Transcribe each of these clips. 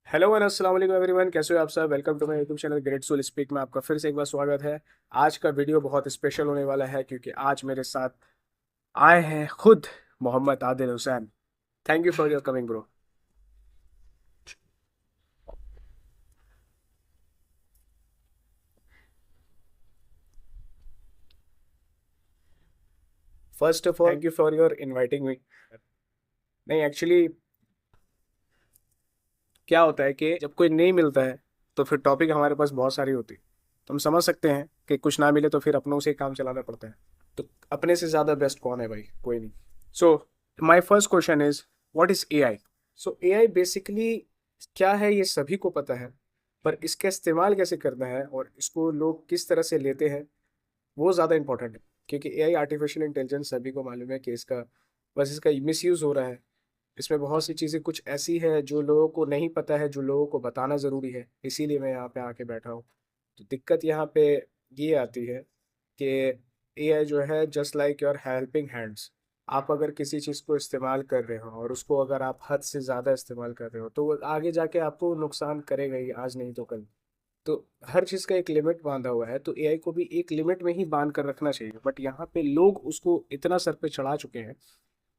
Hello one अस्सलाम वालेकुम everyone, कैसे हो आप सब। Welcome to my YouTube channel Great Soul Speak में आपका फिर से एक बार स्वागत है। आज का वीडियो बहुत स्पेशल होने वाला है क्योंकि आज मेरे साथ आए हैं खुद Mohammad Adil Hussain. Thank you for your coming bro. First of all thank you for your inviting me. नहीं, एक्चुअली क्या होता है कि जब कोई नहीं मिलता है तो फिर टॉपिक हमारे पास बहुत सारी होती है, तो हम समझ सकते हैं कि कुछ ना मिले तो फिर अपनों से काम चलाना पड़ता है। तो अपने से ज़्यादा बेस्ट कौन है भाई, कोई नहीं। So my first question is what is A I. So A I basically क्या है ये सभी को पता है, पर इसका इस्तेमाल कैसे करना है और इसको लोग किस तरह से लेते हैं वो ज़्यादा इंपॉर्टेंट है। क्योंकि ए आई आर्टिफिशियल इंटेलिजेंस सभी को मालूम है कि इसका बस इसका मिस यूज़ हो रहा है। इसमें बहुत सी चीज़ें कुछ ऐसी है जो लोगों को नहीं पता है, जो लोगों को बताना ज़रूरी है, इसीलिए मैं यहाँ पे आके बैठा हूँ। तो दिक्कत यहाँ पे ये आती है कि एआई जो है just like your helping hands. आप अगर किसी चीज़ को इस्तेमाल कर रहे हो और उसको अगर आप हद से ज़्यादा इस्तेमाल कर रहे हो तो वो आगे जाके आपको नुकसान करेगा ही, आज नहीं तो कल। तो हर चीज़ का एक लिमिट बांधा हुआ है, तो एआई को भी एक लिमिट में ही बांध कर रखना चाहिए। बट यहाँ पे लोग उसको इतना सर पे चढ़ा चुके हैं,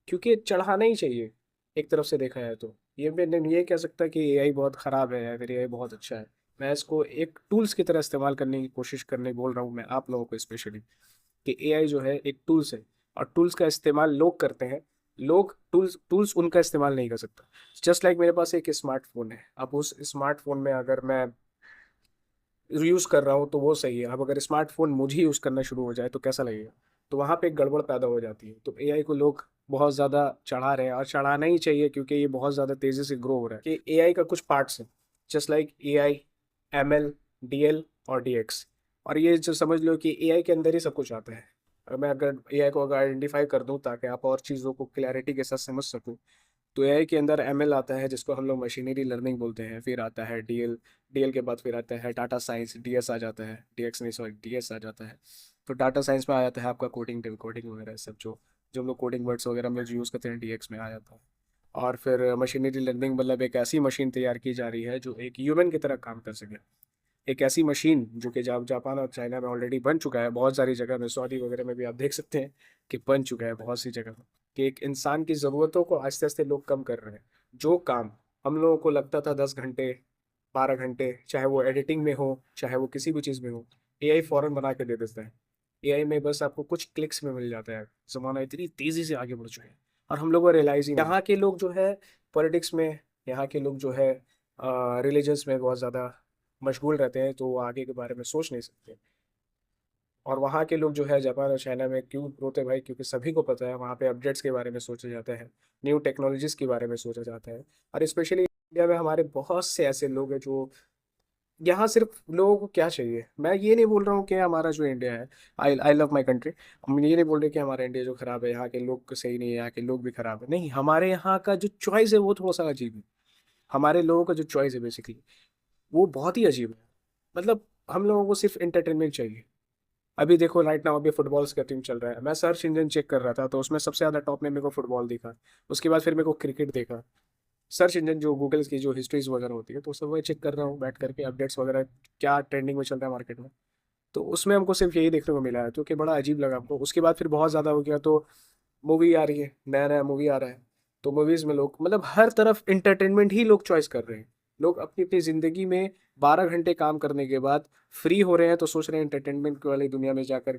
क्योंकि चढ़ाना ही चाहिए। एक तरफ से देखा जाए तो ये मैं नहीं ये कह सकता कि एआई बहुत ख़राब है या फिर एआई बहुत अच्छा है। मैं इसको एक टूल्स की तरह इस्तेमाल करने की कोशिश करने बोल रहा हूँ, मैं आप लोगों को स्पेशली, कि एआई जो है एक टूल्स है और टूल्स का इस्तेमाल लोग करते हैं। लोग टूल्स टूल्स उनका इस्तेमाल नहीं कर सकता। जस्ट लाइक मेरे पास एक स्मार्टफोन है, अब उस स्मार्टफोन में अगर मैं यूज़ कर रहा हूँ तो वो सही है। अब अगर स्मार्टफोन मुझे यूज़ करना शुरू हो जाए तो कैसा लगेगा। तो वहाँ पे एक गड़बड़ पैदा हो जाती है। तो एआई को लोग बहुत ज़्यादा चढ़ा रहे हैं और चढ़ाना ही चाहिए, क्योंकि ये बहुत ज़्यादा तेज़ी से ग्रो हो रहा है। कि एआई का कुछ पार्ट्स हैं, just like AI, ML, DL और डीएक्स। और ये जो समझ लो कि एआई के अंदर ही सब कुछ आता है। अगर एआई को अगर आइडेंटिफाई कर दूं ताकि आप और चीज़ों को क्लैरिटी के साथ समझ सकूं, तो एआई के अंदर एमएल आता है जिसको हम लोग मशीनरी लर्निंग बोलते हैं। फिर आता है डीएल, डीएल के बाद फिर आता है डाटा साइंस, डीएस आ जाता है, डीएक्स नहीं सॉरी डीएस आ जाता है। तो डाटा साइंस में आ जाता है आपका कोडिंग, कोडिंग वगैरह सब जो जो हम लोग कोडिंग वर्ड्स वगैरह में जो यूज़ करते हैं, डीएक्स में आ जाता है। और फिर मशीनरी लर्निंग मतलब एक ऐसी मशीन तैयार की जा रही है जो एक ह्यूमन की तरह काम कर सके। एक ऐसी मशीन जो कि जापान और चाइना में ऑलरेडी बन चुका है, बहुत सारी जगह में, सऊदी वगैरह में भी आप देख सकते हैं कि बन चुका है बहुत सी जगह। कि एक इंसान की ज़रूरतों को आस्ते आस्ते लोग कम कर रहे हैं। जो काम हम लोगों को लगता था 10 घंटे, 12 घंटे, चाहे वो एडिटिंग में हो चाहे वो किसी भी चीज़ में हो, एआई फौरन बना के दे देता है। एआई में बस आपको कुछ क्लिक्स में मिल जाता है। ज़माना इतनी तेज़ी से आगे बढ़ चुका है और हम लोग को रियलाइज ही नहीं। यहाँ के लोग जो है पॉलिटिक्स में, यहाँ के लोग जो है रिलीजन्स में बहुत ज़्यादा मशगूल रहते हैं, तो वो आगे के बारे में सोच नहीं सकते। और वहाँ के लोग जो है जापान और चाइना में क्यों रोते भाई, क्योंकि सभी को पता है वहाँ पे अपडेट्स के बारे में सोचा जाता है, न्यू टेक्नोलॉजीज़ के बारे में सोचा जाता है। और स्पेशली इंडिया में हमारे बहुत से ऐसे लोग हैं जो यहाँ सिर्फ लोगों को क्या चाहिए। मैं ये नहीं बोल रहा हूँ कि हमारा जो इंडिया है, आई आई लव माई कंट्री, हम ये नहीं बोल रहे कि हमारा इंडिया जो खराब है, यहाँ के लोग सही नहीं है, यहाँ के लोग भी खराब है, नहीं। हमारे यहाँ का जो चॉइस है वो थोड़ा सा अजीब है। हमारे लोगों का जो चॉइस है बेसिकली वो बहुत ही अजीब है। मतलब हम लोगों को सिर्फ एंटरटेनमेंट चाहिए। अभी देखो राइट नाउ अभी फुटबॉल्स का टीम चल रहा है, मैं सर्च इंजन चेक कर रहा था तो उसमें सबसे ज़्यादा टॉप में मेरे को फुटबॉल दिखा। उसके बाद फिर मेरे को क्रिकेट देखा। सर्च इंजन जो गूगल्स की जो हिस्ट्रीज वगैरह होती है तो सब वही चेक कर रहा हूँ बैठ करके, अपडेट्स वगैरह क्या ट्रेंडिंग में चल रहा है मार्केट में। तो उसमें हमको सिर्फ यही देखने को मिला है, तो कि बड़ा अजीब लगा हमको। उसके बाद फिर बहुत ज़्यादा हो गया तो मूवी आ रही है, नया नया मूवी आ रहा है, तो मूवीज़ में लोग मतलब हर तरफ इंटरटेनमेंट ही लोग चॉइस कर रहे हैं। लोग अपनी अपनी ज़िंदगी में 12 घंटे काम करने के बाद फ्री हो रहे हैं तो सोच रहे हैं एंटरटेनमेंट वाली दुनिया में जाकर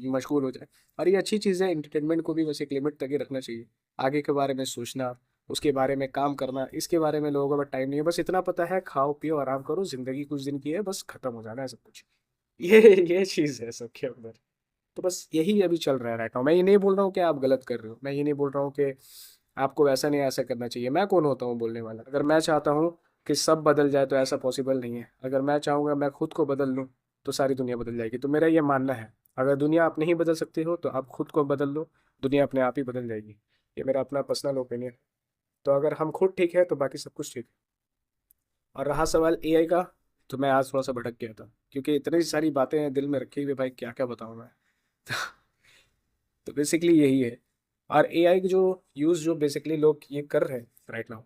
मशगूल हो जाए। और ये अच्छी चीज़ है, एंटरटेनमेंट को भी बस एक लिमिट तक ही रखना चाहिए। आगे के बारे में सोचना, उसके बारे में काम करना, इसके बारे में लोगों का टाइम नहीं है। बस इतना पता है खाओ पियो आराम करो, ज़िंदगी कुछ दिन की है, बस ख़त्म हो जाना है सब कुछ। ये ये चीज़ है सबके अंदर। तो बस यही अभी चल रहा है राइट नाउ। मैं ये नहीं बोल रहा हूँ कि आप गलत कर रहे हो, मैं ये नहीं बोल रहा हूँ कि आपको वैसा नहीं ऐसा करना चाहिए। मैं कौन होता हूँ बोलने वाला। अगर मैं चाहता हूँ कि सब बदल जाए तो ऐसा पॉसिबल नहीं है। अगर मैं चाहूँगा मैं खुद को बदल लूँ तो सारी दुनिया बदल जाएगी। तो मेरा ये मानना है, अगर दुनिया आप नहीं बदल सकते हो तो आप खुद को बदल लो, दुनिया अपने आप ही बदल जाएगी। ये मेरा अपना पर्सनल ओपिनियन है। तो अगर हम खुद ठीक है तो बाकी सब कुछ ठीक है। और रहा सवाल एआई का, तो मैं आज थोड़ा सा भटक गया था क्योंकि इतनी सारी बातें हैं दिल में रखी हुई भाई, क्या क्या बताऊँ मैं। तो बेसिकली यही है। और एआई की जो यूज़ जो बेसिकली लोग ये कर रहे हैं राइट नाउ,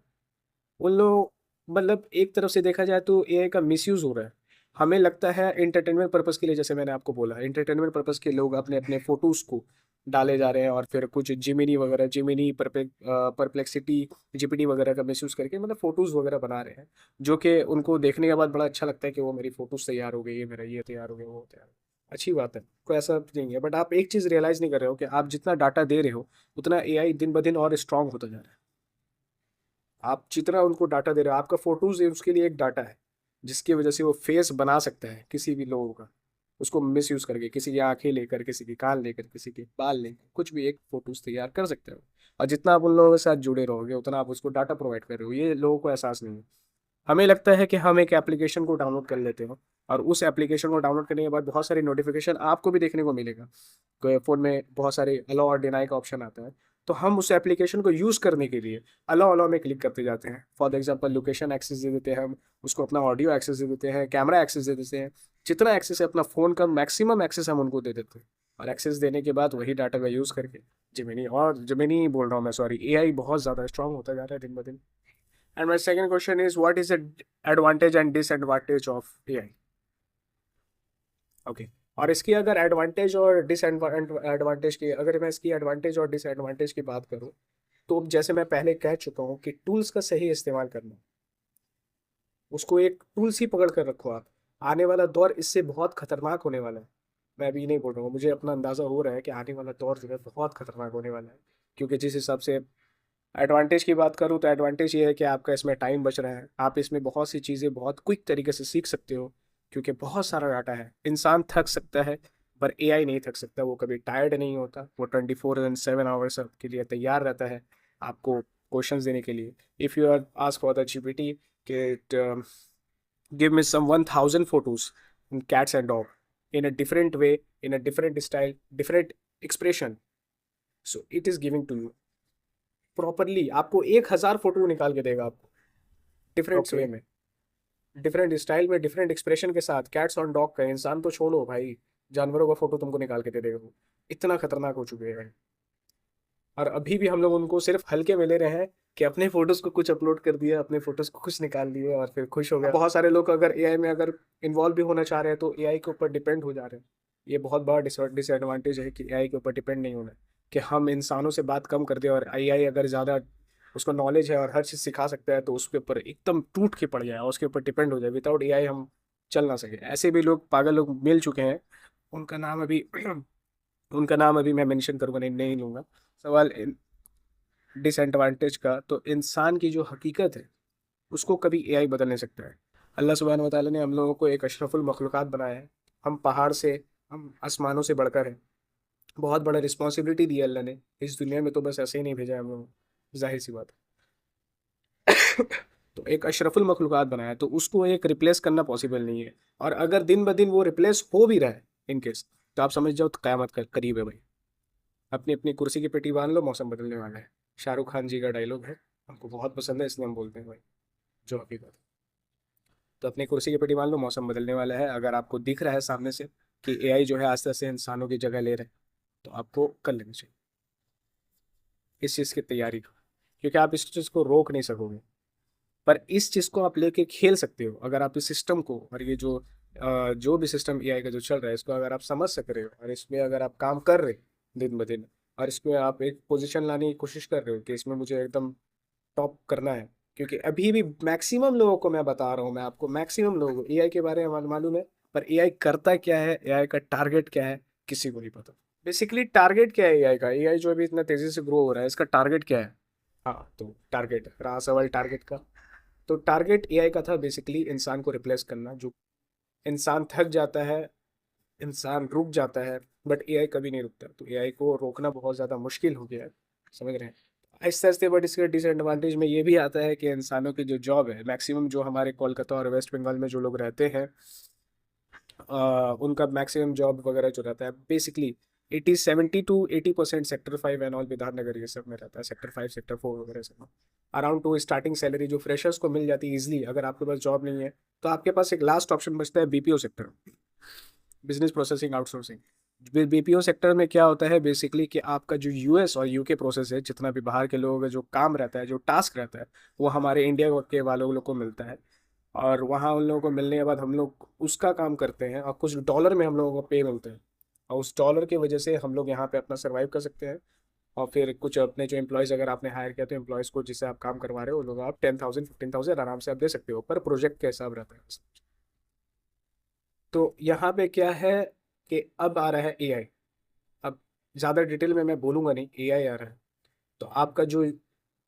उन लोग मतलब एक तरफ से देखा जाए तो एआई का मिसयूज हो रहा है। हमें लगता है एंटरटेनमेंट पर्पस के लिए, जैसे मैंने आपको बोला एंटरटेनमेंट पर्पस के लोग अपने अपने फोटोज को डाले जा रहे हैं, और फिर कुछ जिमिनी वगैरह, जिमिनी परप्लेक्सिटी, जीपीटी वगैरह का मिसयूज करके मतलब फोटोज वगैरह बना रहे हैं, जो कि उनको देखने के बाद बड़ा अच्छा लगता है कि वो मेरी फोटोज तैयार हो गई है, मेरा ये तैयार हो गया, वो तैयार हो गया। अच्छी बात है, कोई ऐसा नहीं है, बट आप एक चीज़ रियलाइज नहीं कर रहे हो कि आप जितना डाटा दे रहे हो उतना एआई दिन ब दिन और स्ट्रांग होता जा रहा है। आप जितना उनको डाटा दे रहे हो, आपका फोटोज उसके लिए एक डाटा है, जिसकी वजह से वो फेस बना सकता है किसी भी लोगों का, उसको मिस यूज करके, किसी की आंखें लेकर, किसी की कान लेकर, किसी के बाल लेकर, कुछ भी एक फोटोज तैयार कर सकते हो। और जितना आप उन लोगों के साथ जुड़े रहोगे उतना आप उसको डाटा प्रोवाइड कर रहे हो, ये लोगों को एहसास नहीं है। हमें लगता है कि हम एक एप्लीकेशन को डाउनलोड कर लेते हो, और उस एप्लीकेशन को डाउनलोड करने के बाद बहुत सारी नोटिफिकेशन आपको भी देखने को मिलेगा। फ़ोन में बहुत सारे अलाउ और डिनाई का ऑप्शन आता है, तो हम उस एप्लीकेशन को यूज़ करने के लिए अलाउ अलाउ में क्लिक करते जाते हैं। फॉर एग्जांपल लोकेशन एक्सेस दे देते हैं हम उसको, अपना ऑडियो एक्सेस दे देते हैं, कैमरा एक्सेस दे देते हैं, जितना एक्सेस है अपना फ़ोन का मैक्सिमम एक्सेस हम उनको दे देते हैं। और एक्सेस देने के बाद वही डाटा का यूज़ करके जिमिनी बोल रहा हूँ मैं, सॉरी, एआई बहुत ज़्यादा स्ट्रांग होता जा रहा है दिन ब दिन। And my second question is what is the advantage and disadvantage of AI? Okay. और इसकी अगर एडवांटेज और डिसएडवांटेज की, अगर मैं इसकी एडवांटेज और डिसएडवांटेज की बात करूँ, तो जैसे मैं पहले कह चुका हूँ कि टूल्स का सही इस्तेमाल करना, उसको एक टूल्स ही पकड़ कर रखो आप। आने वाला दौर इससे बहुत खतरनाक होने वाला है। मैं अभी नहीं बोल रहा हूँ, मुझे अपना अंदाज़ा हो रहा है कि आने वाला दौर जो है बहुत खतरनाक होने वाला है। क्योंकि जिस हिसाब से एडवांटेज की बात करूँ तो एडवांटेज ये है कि आपका इसमें टाइम बच रहा है, आप इसमें बहुत सी चीज़ें बहुत क्विक तरीके से सीख सकते हो, क्योंकि बहुत सारा डाटा है। इंसान थक सकता है पर एआई नहीं थक सकता, वो कभी टायर्ड नहीं होता, वो 24/7 आवर्स के लिए तैयार रहता है आपको क्वेश्चंस देने के लिए। If you are ask for the GPT कि give me some 1000 photos in cats and dog in a different way, in a different style, different expression, so it is giving to you properly. आपको 1000 photo निकाल के देगा आपको, different way okay. में, different style में, different expression के साथ। Cats on dog का, इंसान तो छोड़ो भाई, जानवरों का फोटो तुमको निकाल के दे देगा वो। इतना खतरनाक हो चुके हैं। और अभी भी हम लोग उनको सिर्फ हल्के में ले रहे हैं कि अपने फोटोज को कुछ अपलोड कर दिया, अपने फोटोज को कुछ निकाल लिए और फिर खुश हो गया। बहुत सारे लोग अगर एआई में अगर इन्वॉल्व भी होना चाह रहे हैं तो एआई के ऊपर डिपेंड हो जा रहे हैं। ये बहुत बड़ा डिसएडवांटेज है कि एआई के ऊपर डिपेंड नहीं होना है, कि हम इंसानों से बात कम कर दें, और एआई अगर ज़्यादा उसको नॉलेज है और हर चीज़ सिखा सकता है तो उसके ऊपर एकदम टूट के पड़ जाए और उसके ऊपर डिपेंड हो जाए। विदाउट एआई हम चल ना सके। ऐसे भी लोग, पागल लोग मिल चुके हैं, उनका नाम अभी उनका नाम अभी मैं मेंशन करूंगा नहीं, नहीं लूंगा। सवाल डिसएडवांटेज का, तो इंसान की जो हकीकत है उसको कभी एआई बदल नहीं सकता है। अल्लाह सुब्हान व तआला ने हम लोगों को एक अशरफुल मखलूक़ात बनाया है। हम पहाड़ से, हम आसमानों से बढ़कर हैं। बहुत बड़ा रिस्पॉन्सिबिलिटी दी है अल्लाह ने इस दुनिया में, तो बस ऐसे ही नहीं भेजा है हम लोग, जाहिर सी बात है। तो एक अशरफुल मखलूक़ात बनाया है, तो उसको एक रिप्लेस करना पॉसिबल नहीं है। और अगर दिन ब दिन वो रिप्लेस हो भी रहा है इन केस, तो आप समझ जाओ तो क़यामत का करीब है भाई। अपनी अपनी कुर्सी की पेटी बांध लो, मौसम बदलने वाला है। शाहरुख खान जी का डायलॉग है, हमको बहुत पसंद है इसलिए हम बोलते हैं भाई, जो हकीकत है। तो अपनी कुर्सी की पेटी बांध लो, मौसम बदलने वाला है। अगर आपको दिख रहा है सामने से कि एआई जो है आस्ते आस्ते इंसानों की जगह ले रहे हैं, तो आपको कर लेना चाहिए इस चीज़ की तैयारी को, क्योंकि आप इस चीज़ को रोक नहीं सकोगे। पर इस चीज़ को आप लेके खेल सकते हो अगर आप इस सिस्टम को, और ये जो भी सिस्टम एआई का जो चल रहा है, इसको अगर आप समझ सक रहे हो और इसमें अगर आप काम कर रहे हो दिन ब दिन, और इसमें आप एक पोजीशन लाने की कोशिश कर रहे हो कि इसमें मुझे एकदम टॉप करना है। क्योंकि अभी भी मैक्सिमम लोगों को मैं बता रहा हूँ, मैं आपको मैक्सिमम लोगों को एआई के बारे में मालूम है, पर एआई करता क्या है, एआई का टारगेट क्या है, किसी को नहीं पता। बेसिकली टारगेट क्या है एआई का? एआई जो अभी इतना तेजी से ग्रो हो रहा है, इसका टारगेट क्या है? हाँ, तो टारगेट रहा सवाल टारगेट का। तो टारगेट एआई का था बेसिकली इंसान को रिप्लेस करना। जो इंसान थक जाता है, इंसान रुक जाता है, बट एआई कभी नहीं रुकता, तो एआई को रोकना बहुत ज़्यादा मुश्किल हो गया है, समझ रहे हैं? आहिस्ते आहिस्ते, बट इसके डिसएडवांटेज में ये भी आता है कि इंसानों की जो जॉब है, मैक्सिमम जो हमारे कोलकाता और वेस्ट बंगाल में जो लोग रहते हैं, उनका मैक्सिमम जॉब वगैरह जो रहता है basically 70 to 80% sector 5 and all, Bidhannagar ये सब में रहता है, सेक्टर 5 सेक्टर 4 वगैरह सब। अराउंड टू स्टार्टिंग सैलरी जो फ्रेशर्स को मिल जाती है ईजिली, अगर आपके पास जॉब नहीं है तो आपके पास एक लास्ट ऑप्शन बचता है BPO sector, business processing outsourcing. BPO sector में क्या होता है बेसिकली कि आपका जो यूएस और यूके प्रोसेस है, जितना भी बाहर के लोगों का जो काम रहता है, जो टास्क रहता है, वो हमारे इंडिया के वालों लोग को मिलता है। और वहाँ उन लोगों को मिलने के बाद हम लोग उसका काम करते हैं और कुछ डॉलर में हम लोगों को पे मिलते हैं। और उस डॉलर की वजह से हम लोग यहाँ पे अपना सर्वाइव कर सकते हैं। और फिर कुछ अपने जो एम्प्लॉयज़ अगर आपने हायर किया तो एम्प्लॉयज़ को जिससे आप काम करवा रहे हो, वो लोग आप 10,000 15,000 आराम से आप दे सकते हो, पर प्रोजेक्ट का हिसाब रहता है। तो यहाँ पे क्या है कि अब आ रहा है एआई। अब ज़्यादा डिटेल में मैं बोलूँगा नहीं, एआई आ रहा है। तो आपका जो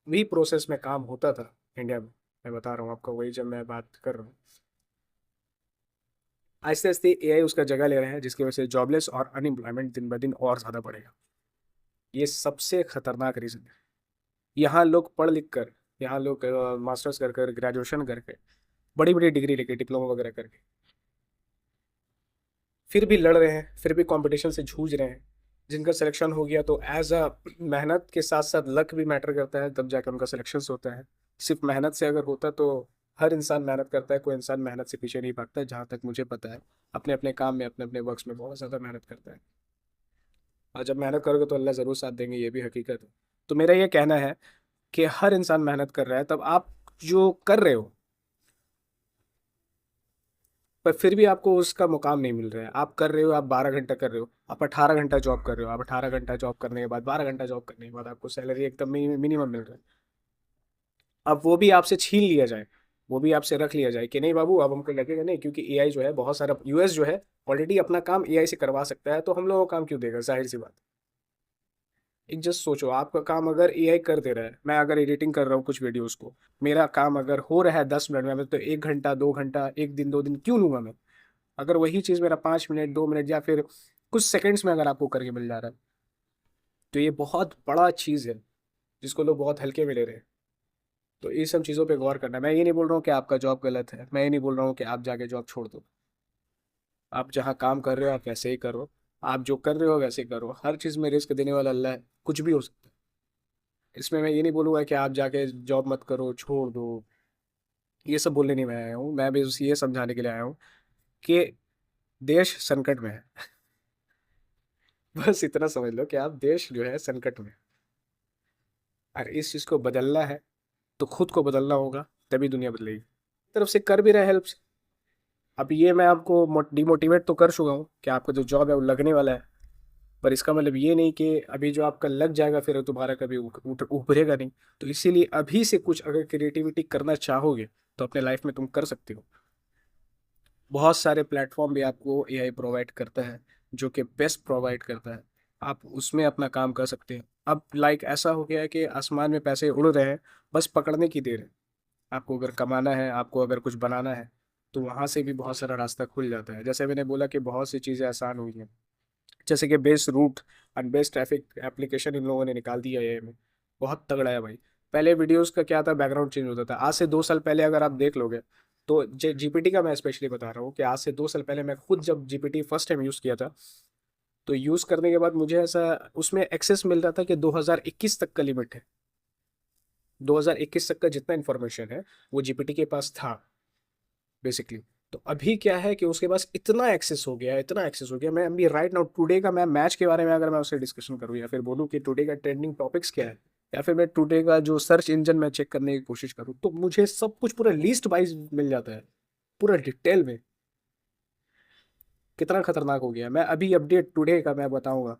भी प्रोसेस में काम होता था इंडिया में, मैं बता रहा हूँ आपको, वही जब मैं बात कर रहा हूँ, आहिस्ते आहिस्ते एआई उसका जगह ले रहा है, जिसकी वजह से जॉबलेस और अनएम्प्लॉयमेंट दिन ब दिन और ज़्यादा बढ़ेगा। ये सबसे खतरनाक रीज़न है। यहाँ लोग पढ़ लिख कर, यहाँ लोग मास्टर्स कर कर, ग्रेजुएशन करके, बड़ी बड़ी डिग्री लेके, डिप्लोमा वगैरह करके, फिर भी लड़ रहे हैं, फिर भी कंपटीशन से जूझ रहे हैं। जिनका सिलेक्शन हो गया तो एज अ मेहनत के साथ साथ लक भी मैटर करता है, तब जाकर उनका सिलेक्शन होता है। सिर्फ मेहनत से अगर होता तो हर इंसान मेहनत करता है, कोई इंसान मेहनत से पीछे नहीं भागता है, जहाँ तक मुझे पता है। अपने अपने काम में, अपने अपने वर्क्स में बहुत ज़्यादा मेहनत करता है। और जब मेहनत करोगे तो अल्लाह ज़रूर साथ देंगे, ये भी हकीकत है। तो मेरा ये कहना है कि हर इंसान मेहनत कर रहा है, तब आप जो कर रहे हो, पर फिर भी आपको उसका मुकाम नहीं मिल रहा है। आप कर रहे हो, आप 12 घंटा कर रहे हो, आप 18 घंटा जॉब कर रहे हो, आप 18 घंटा जॉब करने के बाद, 12 घंटा जॉब करने के बाद आपको सैलरी एकदम मिनिमम मिल रहा है। अब वो भी आपसे छीन लिया जाए, वो भी आपसे रख लिया जाए कि नहीं बाबू अब हमको लगेगा नहीं, क्योंकि एआई जो है, बहुत सारा यूएस जो है ऑलरेडी अपना काम एआई से करवा सकता है, तो हम लोगों को काम क्यों देगा, जाहिर सी बात। एक जस्ट सोचो, आपका काम अगर एआई कर दे रहा है, मैं अगर एडिटिंग कर रहा हूँ कुछ वीडियोस को, मेरा काम अगर हो रहा है 10 मिनट में, तो 1 घंटा 2 घंटा, एक दिन 2 दिन क्यों लूंगा मैं? अगर वही चीज़ मेरा 5 मिनट 2 मिनट या फिर कुछ सेकंड्स में अगर आपको करके मिल जा रहा है, तो ये बहुत बड़ा चीज़ है जिसको लोग बहुत हल्के में ले रहे हैं। तो ये सब चीज़ों पे गौर करना है। मैं ये नहीं बोल रहा हूँ कि आपका जॉब गलत है, मैं ये नहीं बोल रहा हूँ कि आप जाके जॉब छोड़ दो। आप जहाँ काम कर रहे हो आप वैसे ही करो, आप जो कर रहे हो वैसे ही करो। हर चीज़ में रिस्क देने वाला अल्लाह है, कुछ भी हो सकता है। इसमें मैं ये नहीं बोलूँगा कि आप जाके जॉब मत करो, छोड़ दो। ये सब बोलने नहीं मैं आया हूँ, मैं भी उस ये समझाने के लिए आया हूँ कि देश संकट में है। बस इतना समझ लो कि आप, देश जो है संकट में है। और इस चीज़ को बदलना है तो खुद को बदलना होगा, तभी दुनिया बदलेगी। तरफ से कर भी रहे हेल्प। अब ये मैं आपको डिमोटिवेट तो कर चुका हूँ कि आपका जो जॉब है वो लगने वाला है, पर इसका मतलब ये नहीं कि अभी जो आपका लग जाएगा फिर दोबारा कभी उभरेगा नहीं। तो इसीलिए अभी से कुछ अगर क्रिएटिविटी करना चाहोगे तो अपने लाइफ में तुम कर सकते हो। बहुत सारे प्लेटफॉर्म भी आपको एआई प्रोवाइड करता है, जो कि बेस्ट प्रोवाइड करता है। आप उसमें अपना काम कर सकते हैं। अब लाइक ऐसा हो गया है कि आसमान में पैसे उड़ रहे हैं, बस पकड़ने की देर है। आपको अगर कमाना है, आपको अगर कुछ बनाना है, तो वहाँ से भी बहुत सारा रास्ता खुल जाता है। जैसे मैंने बोला कि बहुत सी चीज़ें आसान हुई हैं, जैसे कि best route and best traffic application in लोगों ने निकाल दिया है में। बहुत तगड़ा है भाई। पहले वीडियोस का क्या था, बैकग्राउंड चेंज होता था। आज से 2 साल पहले अगर आप देख लोगे, तो जीपीटी का मैं स्पेशली बता रहा हूँ कि आज से 2 साल पहले मैं खुद जब जीपीटी फर्स्ट टाइम यूज़ किया था, तो यूज़ करने के बाद मुझे ऐसा उसमें एक्सेस मिल रहा था कि 2021 तक का लिमिट है। 2021 तक का जितना इन्फॉर्मेशन है वो जीपीटी के पास था बेसिकली। तो अभी क्या है कि उसके पास इतना एक्सेस हो गया है, इतना एक्सेस हो गया। मैं अभी राइट नाउ टुडे का मैं मैच के बारे में अगर मैं उससे डिस्कशन करूँ, या फिर बोलूँ कि टुडे का ट्रेंडिंग टॉपिक्स क्या है, या फिर मैं टुडे का जो सर्च इंजन में चेक करने की कोशिश करूँ, तो मुझे सब कुछ पूरा लिस्ट वाइज मिल जाता है, पूरा डिटेल में। कितना खतरनाक हो गया। मैं अभी अपडेट टुडे का मैं बताऊंगा,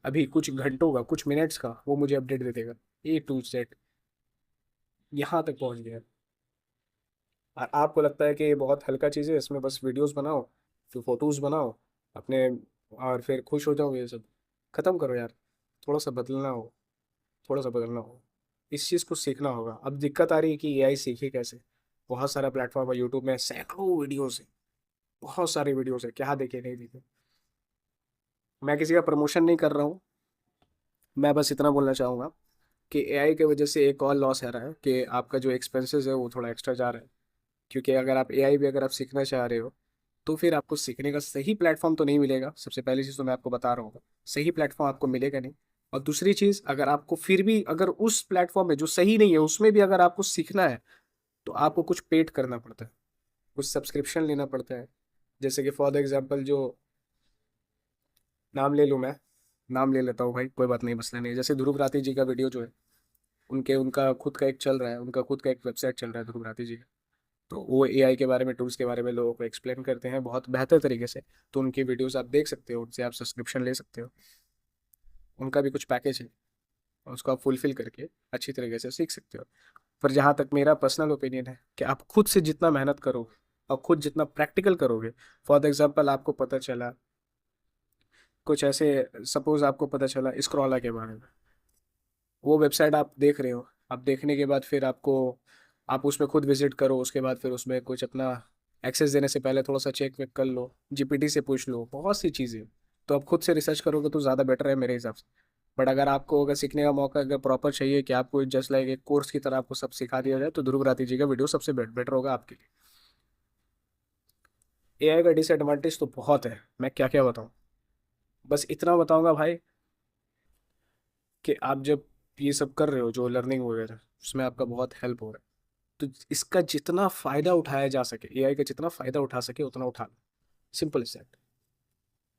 अभी कुछ घंटों का, कुछ मिनट्स का, वो मुझे अपडेट दे देगा A to Z। यहाँ तक पहुँच गया है। और आपको लगता है कि ये बहुत हल्का चीज़ है, इसमें बस वीडियोस बनाओ, फिर फोटोज़ बनाओ अपने, और फिर खुश हो जाओ, ये सब ख़त्म करो यार। थोड़ा सा बदलना हो, थोड़ा सा बदलना हो, इस चीज़ को सीखना होगा। अब दिक्कत आ रही है कि एआई सीखे कैसे। बहुत सारा प्लेटफॉर्म है, यूट्यूब में सैकड़ों वीडियोस है, बहुत सारे वीडियोस है, क्या देखे नहीं देखे। मैं किसी का प्रमोशन नहीं कर रहा हूँ, मैं बस इतना बोलना चाहूँगा कि एआई की वजह से एक और लॉस आ रहा है कि आपका जो एक्सपेंसेस है वो थोड़ा एक्स्ट्रा जा रहा है। क्योंकि अगर आप एआई भी अगर आप सीखना चाह रहे हो, तो फिर आपको सीखने का सही प्लेटफॉर्म तो नहीं मिलेगा। सबसे पहली चीज़ तो मैं आपको बता रहा हूँ, सही प्लेटफॉर्म आपको मिलेगा नहीं। और दूसरी चीज़, अगर आपको फिर भी अगर उस प्लेटफॉर्म में जो सही नहीं है उसमें भी अगर आपको सीखना है, तो आपको कुछ पेड करना पड़ता है, कुछ सब्सक्रिप्शन लेना पड़ता है। जैसे कि फॉर द एग्जाम्पल जो नाम ले लूँ मैं, नाम ले लेता हूँ भाई, कोई बात नहीं, मसला नहीं है। जैसे ध्रुव राठी जी का वीडियो जो है, उनका खुद का एक चल रहा है, उनका खुद का एक वेबसाइट चल रहा है ध्रुव राठी जी का। तो वो एआई के बारे में, टूल्स के बारे में लोगों को एक्सप्लेन करते हैं बहुत बेहतर तरीके से। तो उनकी वीडियोस आप देख सकते हो, उनसे आप सब्सक्रिप्शन ले सकते हो। उनका भी कुछ पैकेज है, और उसको आप फुलफिल करके अच्छी तरीके से सीख सकते हो। पर जहाँ तक मेरा पर्सनल ओपिनियन है कि आप खुद से जितना मेहनत करोगे और खुद जितना प्रैक्टिकल करोगे, फॉर एग्जाम्पल आपको पता चला कुछ ऐसे, सपोज आपको पता चला स्क्रॉला के बारे में, वो वेबसाइट आप देख रहे हो, आप देखने के बाद फिर आप उसमें खुद विजिट करो, उसके बाद फिर उसमें कुछ अपना एक्सेस देने से पहले थोड़ा सा चेक वेक कर लो, जीपीटी से पूछ लो, बहुत सी चीज़ें। तो आप खुद से रिसर्च करोगे तो ज़्यादा बेटर है मेरे हिसाब से। बट अगर आपको अगर सीखने का मौका अगर प्रॉपर चाहिए कि आपको जस्ट लाइक एक कोर्स की तरह आपको सब सिखा दिया जाए, तो ध्रुव राठी जी का वीडियो सबसे बेटर होगा आपके लिए। एआई का डिसएडवांटेज तो बहुत है, मैं क्या क्या बताऊँ। बस इतना बताऊंगा भाई कि आप जब ये सब कर रहे हो, जो लर्निंग वगैरह, उसमें आपका बहुत हेल्प हो रहा है। तो इसका जितना फायदा उठाया जा सके, एआई का जितना फायदा उठा सके उतना उठा लो, सिंपल इज दैट।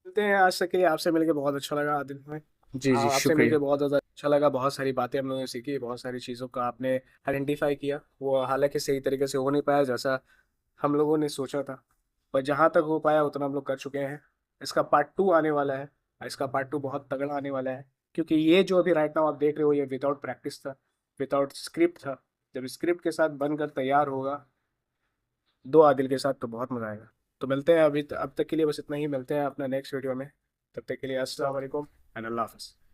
मिलते हैं, आज तक के लिए आपसे मिलके बहुत अच्छा लगा आदिल भाई। जी जी, आपसे मिलके शुक्रिया। बहुत ज़्यादा अच्छा लगा, बहुत सारी बातें हम लोगों ने सीखी, बहुत सारी चीज़ों का आपने आइडेंटिफाई किया, वो हालांकि सही तरीके से हो नहीं पाया जैसा हम लोगों ने सोचा था, पर जहाँ तक हो पाया उतना हम लोग कर चुके हैं। इसका पार्ट टू आने वाला है, इसका पार्ट टू बहुत तगड़ा आने वाला है। क्योंकि ये जो अभी राइट नाउ आप देख रहे हो, ये विदाउट प्रैक्टिस था, विदाउट स्क्रिप्ट था। जब स्क्रिप्ट के साथ बनकर तैयार होगा दो आदिल के साथ, तो बहुत मजा आएगा। तो मिलते हैं, अब तक के लिए बस इतना ही, मिलते हैं अपना नेक्स्ट वीडियो में। तब तक के लिए अस्सलाम वालेकुम एंड अल्लाह हाफ़िज़।